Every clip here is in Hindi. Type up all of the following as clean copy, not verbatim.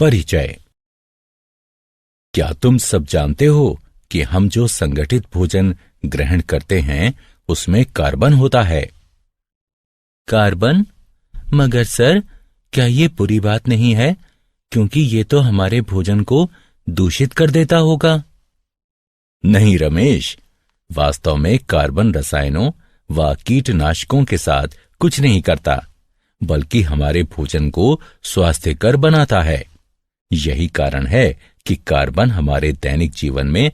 परिचय। क्या तुम सब जानते हो कि हम जो संगठित भोजन ग्रहण करते हैं उसमें कार्बन होता है? कार्बन? मगर सर, क्या ये बुरी बात नहीं है, क्योंकि ये तो हमारे भोजन को दूषित कर देता होगा। नहीं रमेश, वास्तव में कार्बन रसायनों व कीटनाशकों के साथ कुछ नहीं करता, बल्कि हमारे भोजन को स्वास्थ्यकर बनाता है। यही कारण है कि कार्बन हमारे दैनिक जीवन में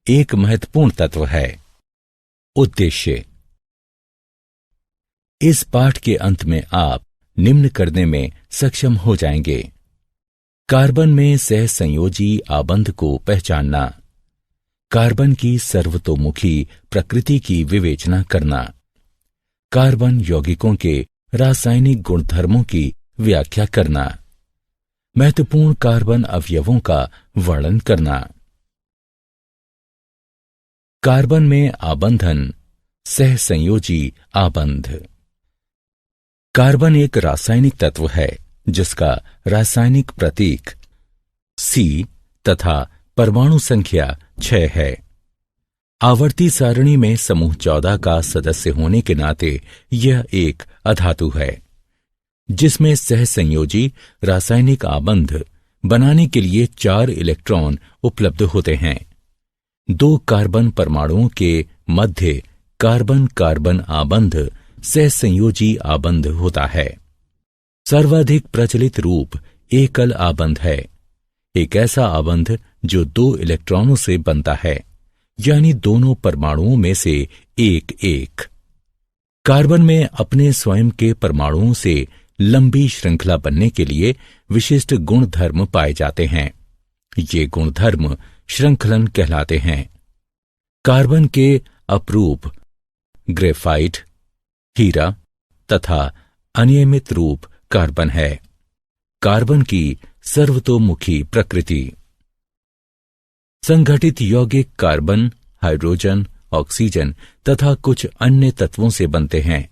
एक महत्वपूर्ण तत्व है। उद्देश्य। इस पाठ के अंत में आप निम्न करने में सक्षम हो जाएंगे। कार्बन में सहसंयोजी आबंध को पहचानना, कार्बन की सर्वतोमुखी प्रकृति की विवेचना करना, कार्बन यौगिकों के रासायनिक गुणधर्मों की व्याख्या करना, महत्वपूर्ण कार्बन अवयवों का वर्णन करना। कार्बन में आबंधन, सहसंयोजी आबंध। कार्बन एक रासायनिक तत्व है जिसका रासायनिक प्रतीक C तथा परमाणु संख्या 6 है। आवर्ती सारणी में समूह 14 का सदस्य होने के नाते यह एक अधातु है, जिसमें सहसंयोजी रासायनिक आबंध बनाने के लिए 4 इलेक्ट्रॉन उपलब्ध होते हैं। 2 कार्बन परमाणुओं के मध्य कार्बन कार्बन आबंध सहसंयोजी आबंध होता है। सर्वाधिक प्रचलित रूप एकल आबंध है, एक ऐसा आबंध जो 2 इलेक्ट्रॉनों से बनता है, यानी दोनों परमाणुओं में से एक एक। कार्बन में अपने स्वयं के परमाणुओं से लंबी श्रृंखला बनने के लिए विशिष्ट गुणधर्म पाए जाते हैं। ये गुणधर्म श्रृंखलन कहलाते हैं। कार्बन के अपरूप ग्रेफाइट, हीरा तथा अनियमित रूप कार्बन है। कार्बन की सर्वतोमुखी प्रकृति। संगठित यौगिक कार्बन, हाइड्रोजन, ऑक्सीजन तथा कुछ अन्य तत्वों से बनते हैं।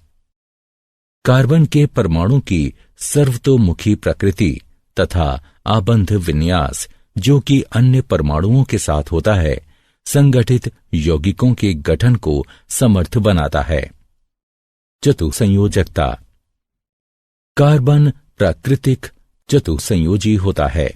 कार्बन के परमाणु की सर्वतोमुखी प्रकृति तथा आबंध विन्यास, जो कि अन्य परमाणुओं के साथ होता है, संगठित यौगिकों के गठन को समर्थ बनाता है। चतुसंयोजकता। कार्बन प्राकृतिक चतुसंयोजी होता है।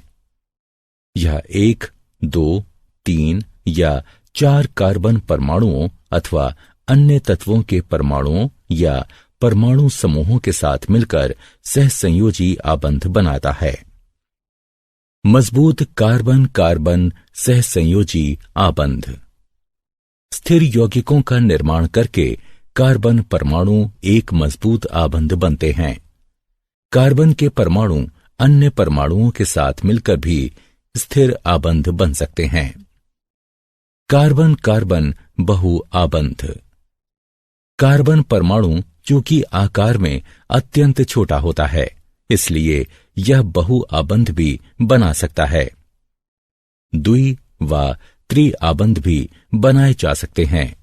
यह 1, 2, 3 या 4 कार्बन परमाणुओं अथवा अन्य तत्वों के परमाणुओं या परमाणु समूहों के साथ मिलकर सहसंयोजी आबंध बनाता है। मजबूत कार्बन कार्बन सहसंयोजी आबंध। स्थिर यौगिकों का निर्माण करके कार्बन परमाणु एक मजबूत आबंध बनते हैं। कार्बन के परमाणु अन्य परमाणुओं के साथ मिलकर भी स्थिर आबंध बन सकते हैं। कार्बन कार्बन बहु आबंध। कार्बन परमाणु चूंकि आकार में अत्यंत छोटा होता है, इसलिए यह बहु आबंध भी बना सकता है। द्वि व त्रि आबंध भी बनाए जा सकते हैं,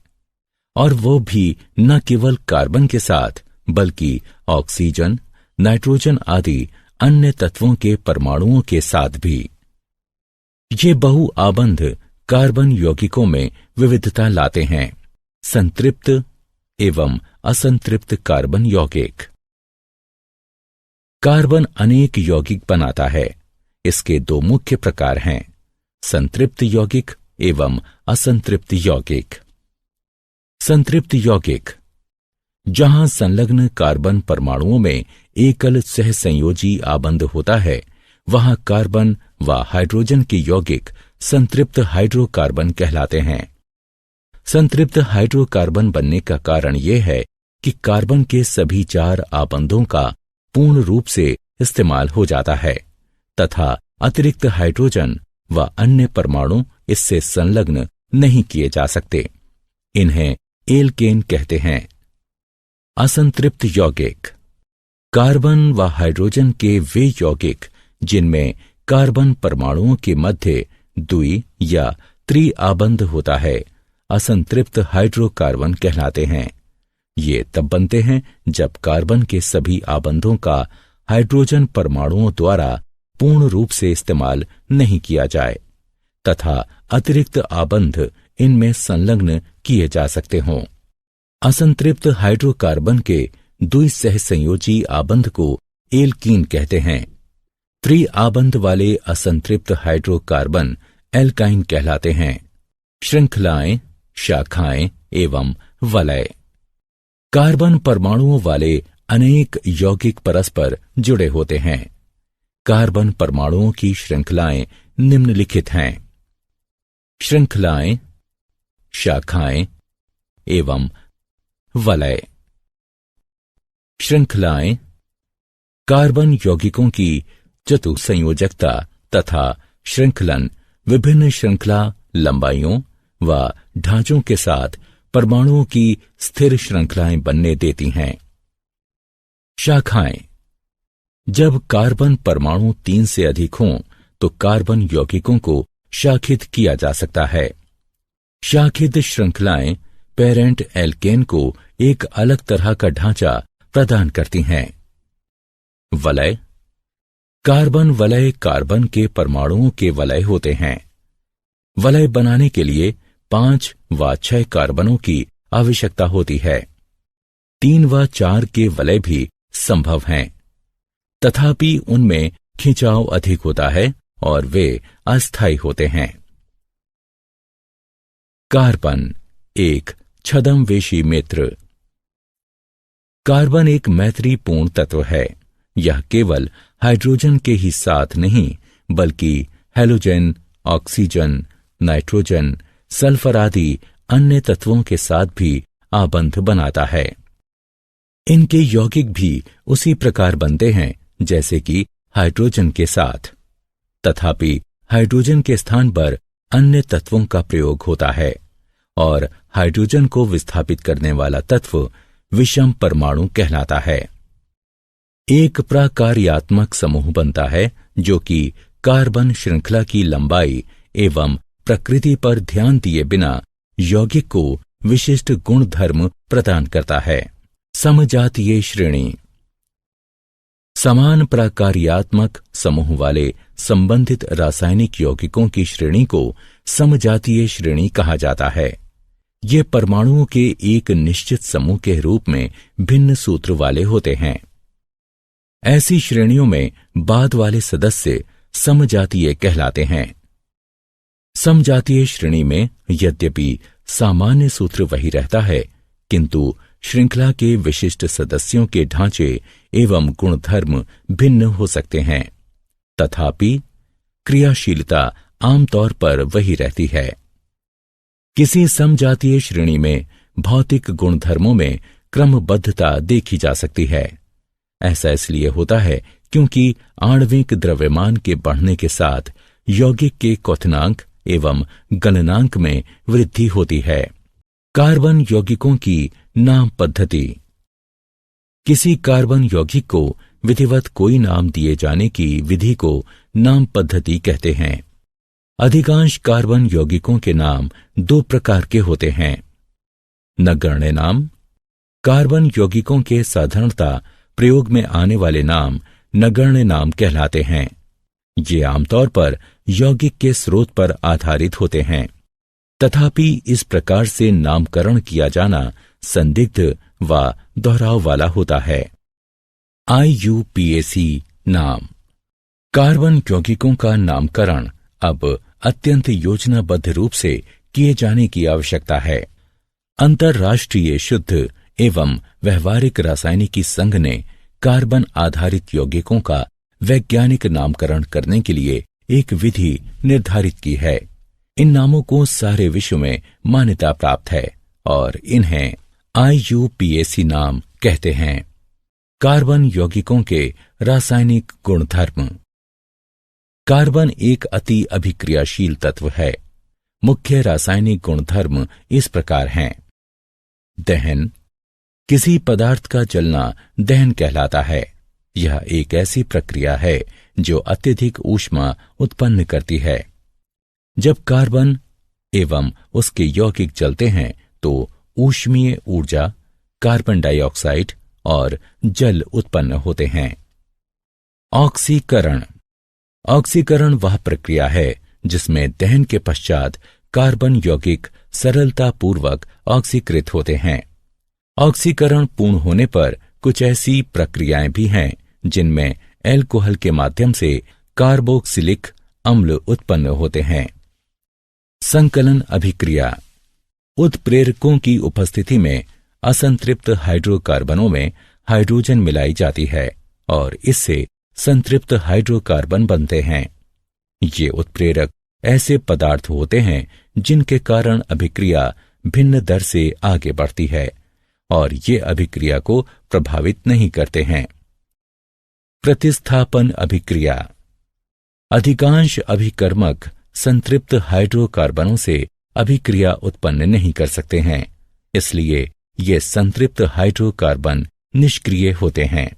और वो भी न केवल कार्बन के साथ बल्कि ऑक्सीजन, नाइट्रोजन आदि अन्य तत्वों के परमाणुओं के साथ भी। ये बहु आबंध कार्बन यौगिकों में विविधता लाते हैं। संतृप्त एवं असंतृप्त कार्बन यौगिक। कार्बन अनेक यौगिक बनाता है। इसके 2 मुख्य प्रकार हैं, संतृप्त यौगिक एवं असंतृप्त यौगिक। संतृप्त यौगिक, जहां संलग्न कार्बन परमाणुओं में एकल सहसंयोजी आबंध होता है, वहां कार्बन व हाइड्रोजन के यौगिक संतृप्त हाइड्रोकार्बन कहलाते हैं। संतृप्त हाइड्रोकार्बन बनने का कारण यह है कि कार्बन के सभी 4 आबंधों का पूर्ण रूप से इस्तेमाल हो जाता है तथा अतिरिक्त हाइड्रोजन व अन्य परमाणु इससे संलग्न नहीं किए जा सकते। इन्हें एल्केन कहते हैं। असंतृप्त यौगिक, कार्बन व हाइड्रोजन के वे यौगिक जिनमें कार्बन परमाणुओं के मध्य द्वि या त्रि आबंध होता है, असंतृप्त हाइड्रोकार्बन कहलाते हैं। ये तब बनते हैं जब कार्बन के सभी आबंधों का हाइड्रोजन परमाणुओं द्वारा पूर्ण रूप से इस्तेमाल नहीं किया जाए तथा अतिरिक्त आबंध इनमें संलग्न किए जा सकते हों। असंतृप्त हाइड्रोकार्बन के द्विसहसंयोजी आबंध को एल्कीन कहते हैं। त्रिआबंध वाले असंतृप्त हाइड्रोकार्बन एल्काइन कहलाते हैं। श्रृंखलाएं, शाखाएं एवं वलय। कार्बन परमाणुओं वाले अनेक यौगिक परस्पर जुड़े होते हैं। कार्बन परमाणुओं की श्रृंखलाएं निम्नलिखित हैं: श्रृंखलाएं, शाखाएं एवं वलय। श्रृंखलाएं कार्बन यौगिकों की चतुसंयोजकता तथा श्रृंखलन विभिन्न श्रृंखला लंबाइयों व ढांचों के साथ परमाणुओं की स्थिर श्रृंखलाएं बनने देती हैं। शाखाएं, जब कार्बन परमाणु 3 से अधिक हों तो कार्बन यौगिकों को शाखित किया जा सकता है। शाखित श्रृंखलाएं पेरेंट एल्केन को एक अलग तरह का ढांचा प्रदान करती हैं। वलय, कार्बन वलय कार्बन के परमाणुओं के वलय होते हैं। वलय बनाने के लिए 5 व 6 कार्बनों की आवश्यकता होती है। 3 व 4 के वलय भी संभव हैं, तथापि उनमें खिंचाव अधिक होता है और वे अस्थायी होते हैं। कार्बन एक छद्मवेशी मित्र। कार्बन एक मैत्रीपूर्ण तत्व है। यह केवल हाइड्रोजन के ही साथ नहीं बल्कि हैलोजन, ऑक्सीजन, नाइट्रोजन, सल्फर आदि अन्य तत्वों के साथ भी आबंध बनाता है। इनके यौगिक भी उसी प्रकार बनते हैं जैसे कि हाइड्रोजन के साथ, तथापि हाइड्रोजन के स्थान पर अन्य तत्वों का प्रयोग होता है और हाइड्रोजन को विस्थापित करने वाला तत्व विषम परमाणु कहलाता है। एक प्राकार्यात्मक समूह बनता है जो कि कार्बन श्रृंखला की लंबाई एवं प्रकृति पर ध्यान दिए बिना यौगिक को विशिष्ट गुणधर्म प्रदान करता है। समजातीय श्रेणी, समान प्राकार्यात्मक समूह वाले संबंधित रासायनिक यौगिकों की श्रेणी को समजातीय श्रेणी कहा जाता है। ये परमाणुओं के एक निश्चित समूह के रूप में भिन्न सूत्र वाले होते हैं। ऐसी श्रेणियों में बाद वाले सदस्य समजातीय कहलाते हैं। समजातीय श्रेणी में यद्यपि सामान्य सूत्र वही रहता है, किंतु श्रृंखला के विशिष्ट सदस्यों के ढांचे एवं गुणधर्म भिन्न हो सकते हैं, तथापि क्रियाशीलता आमतौर पर वही रहती है। किसी समजातीय श्रेणी में भौतिक गुणधर्मों में क्रमबद्धता देखी जा सकती है। ऐसा इसलिए होता है क्योंकि आणविक द्रव्यमान के बढ़ने के साथ यौगिक के क्वथनांक एवं गलनांक में वृद्धि होती है। कार्बन यौगिकों की नाम पद्धति। किसी कार्बन यौगिक को विधिवत कोई नाम दिए जाने की विधि को नाम पद्धति कहते हैं। अधिकांश कार्बन यौगिकों के नाम 2 प्रकार के होते हैं। नगण्य नाम। कार्बन यौगिकों के साधारणतः प्रयोग में आने वाले नाम नगण्य नाम कहलाते हैं। ये आमतौर पर यौगिक के स्रोत पर आधारित होते हैं, तथापि इस प्रकार से नामकरण किया जाना संदिग्ध व दोहराव वाला होता है। IUPAC नाम। कार्बन यौगिकों का नामकरण अब अत्यंत योजनाबद्ध रूप से किए जाने की आवश्यकता है। अंतर्राष्ट्रीय शुद्ध एवं व्यवहारिक रासायनिकी संघ ने कार्बन आधारित यौगिकों का वैज्ञानिक नामकरण करने के लिए एक विधि निर्धारित की है। इन नामों को सारे विश्व में मान्यता प्राप्त है और इन्हें IUPAC नाम कहते हैं। कार्बन यौगिकों के रासायनिक गुणधर्म। कार्बन एक अति अभिक्रियाशील तत्व है। मुख्य रासायनिक गुणधर्म इस प्रकार हैं। दहन। किसी पदार्थ का जलना दहन कहलाता है। यह एक ऐसी प्रक्रिया है जो अत्यधिक ऊष्मा उत्पन्न करती है। जब कार्बन एवं उसके यौगिक जलते हैं तो ऊष्मीय ऊर्जा, कार्बन डाइऑक्साइड और जल उत्पन्न होते हैं। ऑक्सीकरण। ऑक्सीकरण वह प्रक्रिया है जिसमें दहन के पश्चात कार्बन यौगिक सरलतापूर्वक ऑक्सीकृत होते हैं। ऑक्सीकरण पूर्ण होने पर कुछ ऐसी प्रक्रियाएं भी हैं जिनमें एल्कोहल के माध्यम से कार्बोक्सिलिक अम्ल उत्पन्न होते हैं। संकलन अभिक्रिया। उत्प्रेरकों की उपस्थिति में असंतृप्त हाइड्रोकार्बनों में हाइड्रोजन मिलाई जाती है और इससे संतृप्त हाइड्रोकार्बन बनते हैं। ये उत्प्रेरक ऐसे पदार्थ होते हैं जिनके कारण अभिक्रिया भिन्न दर से आगे बढ़ती है और ये अभिक्रिया को प्रभावित नहीं करते हैं। प्रतिस्थापन अभिक्रिया। अधिकांश अभिकर्मक संतृप्त हाइड्रोकार्बनों से अभिक्रिया उत्पन्न नहीं कर सकते हैं, इसलिए ये संतृप्त हाइड्रोकार्बन निष्क्रिय होते हैं।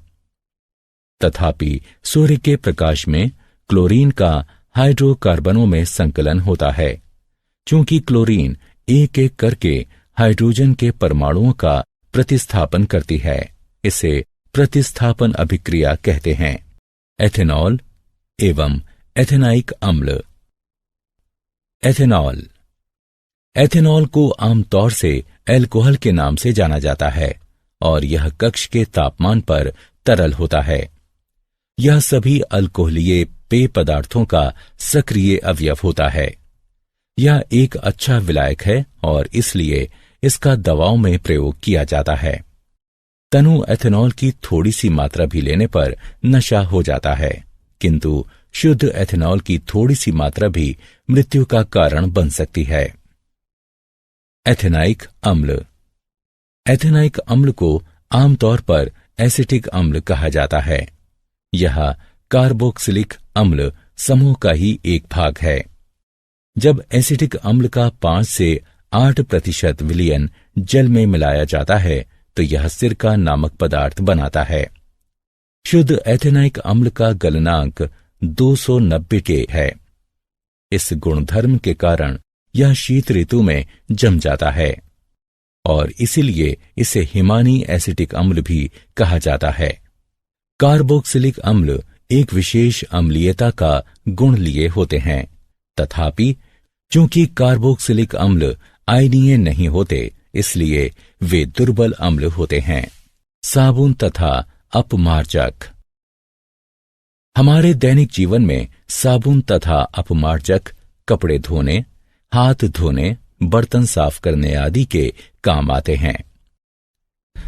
तथापि सूर्य के प्रकाश में क्लोरीन का हाइड्रोकार्बनों में संकलन होता है। चूंकि क्लोरीन एक एक करके हाइड्रोजन के परमाणुओं का प्रतिस्थापन करती है, इसे प्रतिस्थापन अभिक्रिया कहते हैं। एथेनॉल एवं एथेनाइक अम्ल। एथेनॉल। एथेनॉल को आमतौर से एल्कोहल के नाम से जाना जाता है और यह कक्ष के तापमान पर तरल होता है। यह सभी अल्कोहलीय पेय पदार्थों का सक्रिय अवयव होता है। यह एक अच्छा विलायक है और इसलिए इसका दवाओं में प्रयोग किया जाता है। तनु एथेनॉल की थोड़ी सी मात्रा भी लेने पर नशा हो जाता है, किंतु शुद्ध एथेनॉल की थोड़ी सी मात्रा भी मृत्यु का कारण बन सकती है। एथेनाइक अम्ल। एथेनाइक अम्ल को आमतौर पर एसिटिक अम्ल कहा जाता है। यह कार्बोक्सिलिक अम्ल समूह का ही एक भाग है। जब एसिटिक अम्ल का 5 से 8% विलयन जल में मिलाया जाता है तो यह सिरका नामक पदार्थ बनाता है। शुद्ध एथेनाइक अम्ल का गलनांक 290 के है। इस गुणधर्म के कारण यह शीत ऋतु में जम जाता है और इसीलिए इसे हिमानी एसिटिक अम्ल भी कहा जाता है। कार्बोक्सिलिक अम्ल एक विशेष अम्लीयता का गुण लिए होते हैं, तथापि चूंकि कार्बोक्सिलिक अम्ल आयनीय नहीं होते, इसलिए वे दुर्बल अम्ल होते हैं। साबुन तथा अपमार्जक। हमारे दैनिक जीवन में साबुन तथा अपमार्जक कपड़े धोने, हाथ धोने, बर्तन साफ करने आदि के काम आते हैं।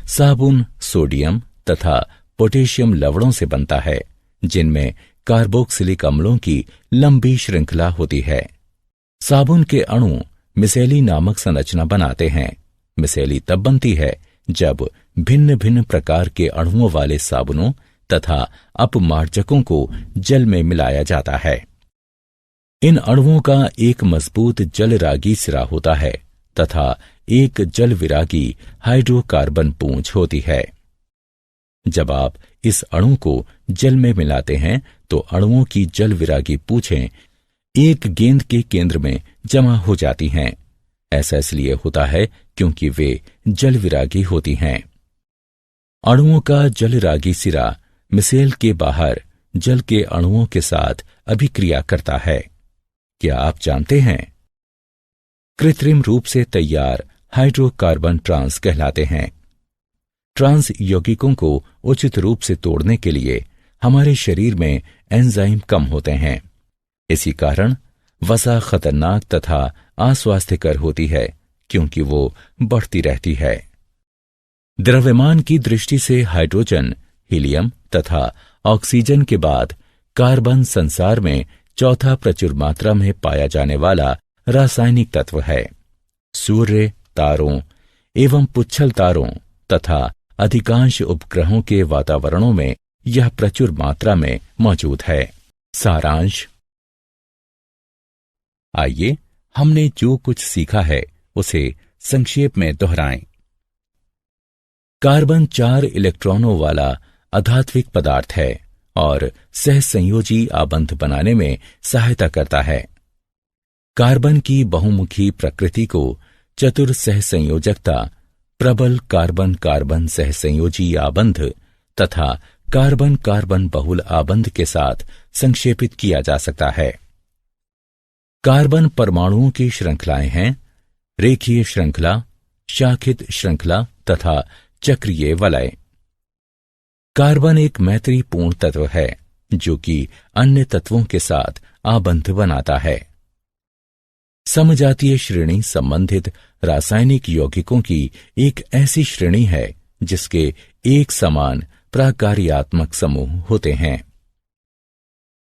साबुन सोडियम तथा पोटेशियम लवणों से बनता है, जिनमें कार्बोक्सिलिक अम्लों की लंबी श्रृंखला होती है। साबुन के अणु मिसेली नामक संरचना बनाते हैं। मिसेली तब बनती है जब भिन्न भिन्न प्रकार के अणुओं वाले साबुनों तथा अपमार्जकों को जल में मिलाया जाता है। इन अणुओं का एक मजबूत जलरागी सिरा होता है तथा एक जल विरागी हाइड्रोकार्बन पूंछ होती है। जब आप इस अणु को जल में मिलाते हैं तो अणुओं की जल विरागी पूंछें एक गेंद के केंद्र में जमा हो जाती हैं। ऐसा इसलिए होता है क्योंकि वे जल विरागी होती हैं। अणुओं का जलरागी सिरा मिसेल के बाहर जल के अणुओं के साथ अभिक्रिया करता है। क्या आप जानते हैं? कृत्रिम रूप से तैयार हाइड्रोकार्बन ट्रांस कहलाते हैं। ट्रांस यौगिकों को उचित रूप से तोड़ने के लिए हमारे शरीर में एंजाइम कम होते हैं। इसी कारण वसा खतरनाक तथा अस्वास्थ्यकर होती है, क्योंकि वो बढ़ती रहती है। द्रव्यमान की दृष्टि से हाइड्रोजन, हीलियम तथा ऑक्सीजन के बाद कार्बन संसार में चौथा प्रचुर मात्रा में पाया जाने वाला रासायनिक तत्व है। सूर्य, तारों एवं पुच्छल तारों तथा अधिकांश उपग्रहों के वातावरणों में यह प्रचुर मात्रा में मौजूद है। सारांश। आइए हमने जो कुछ सीखा है उसे संक्षेप में दोहराएं। कार्बन 4 इलेक्ट्रॉनों वाला अधात्विक पदार्थ है और सहसंयोजी आबंध बनाने में सहायता करता है। कार्बन की बहुमुखी प्रकृति को चतुर सहसंयोजकता, प्रबल कार्बन कार्बन सहसंयोजी आबंध तथा कार्बन कार्बन बहुल आबंध के साथ संक्षेपित किया जा सकता है। कार्बन परमाणुओं की श्रृंखलाएं हैं रेखीय श्रृंखला, शाखित श्रृंखला तथा चक्रीय वलय। कार्बन एक मैत्रीपूर्ण तत्व है जो कि अन्य तत्वों के साथ आबंध बनाता है। समजातीय श्रेणी संबंधित रासायनिक यौगिकों की एक ऐसी श्रेणी है जिसके एक समान प्राकार्यात्मक समूह होते हैं।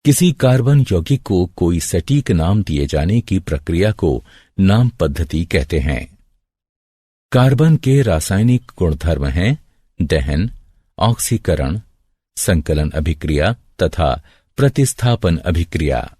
किसी कार्बन यौगिक को कोई सटीक नाम दिए जाने की प्रक्रिया को नाम पद्धति कहते हैं। कार्बन के रासायनिक गुणधर्म हैं दहन, ऑक्सीकरण, संकलन अभिक्रिया तथा प्रतिस्थापन अभिक्रिया।